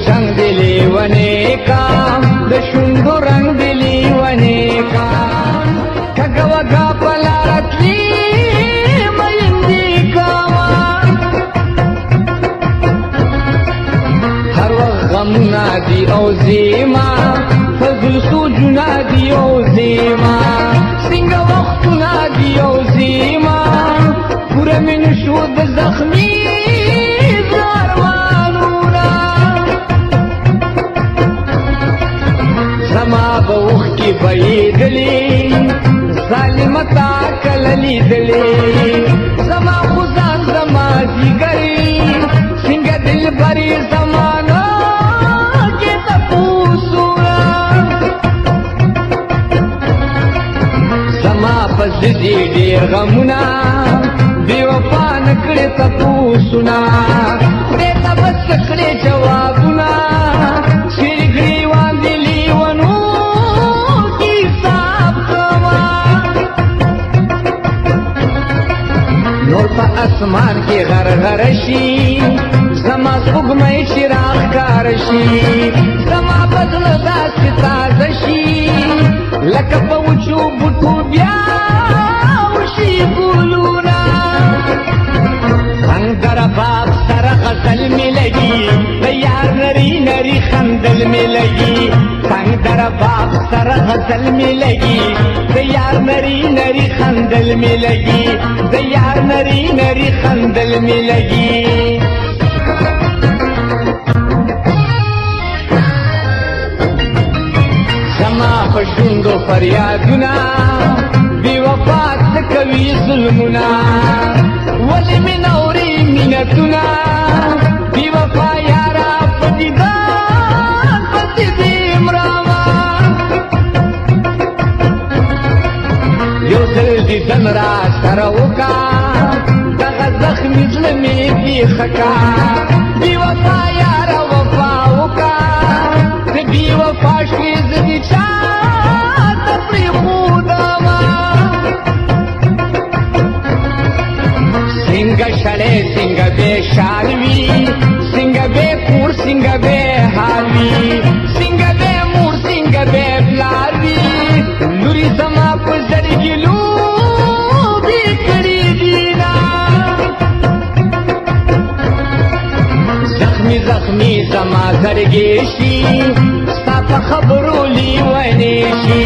جنگ دی لیونی کا د شونډو رنگ دی لیونی کا کږه وږه په لاره تلي میندې کاوه هر وخت غمونه دي او زیما فضل سوجونه دي او زیما څنګه وختونه دي او زیما پوره مې نشو د زخمي زما به اوښکې بهېدلې ظالمه کله لیدلې زما خو ځان زما ځیګرې څنګه دلبرې زمانه کې تپوسونه زما په ضدې ډېر غمونه بې وفا نه کړې تپوسونه خدای ته به څه کړې جوابونه چیرې ګریوان دې لیونو کې حساب کوه نور په اسمان کې غرغره شي زما سپوږمۍ چې راښکاره شي زما په زړه داسې تازه شي لکه په وچو بوټو بیا وشي ګلونه څنګ د رباب سره غزل مې لګي د یار نري نري خندل مې لګي څنګ د رباب سره غزل مې لګي د یار نري نري خندل مې لګي د یار نري نري خندل مې لګي زما په شونډو فریادونه بې وفا څه کوي ظلمونه ولې مې نورې مینتونه بې وفا یاره په دیدار پسې دې مرمه یو ځل دیدن را سره وکړه دغه زخمي زړه مې بیخه کړه بې وفا یاره وفا وکړه ته بې وفا شوې زه دې چا ته پرېښودمه څنګه شړې څنګه بې شال وي څنګه بې کور څنګه بې حال وي څنګه بې مور څنګه بې پلار وي لورې زما په زړګي لوبې کړې دي نه زخمي زخمي زما زړګی شي ستا په خبرو لیونی شي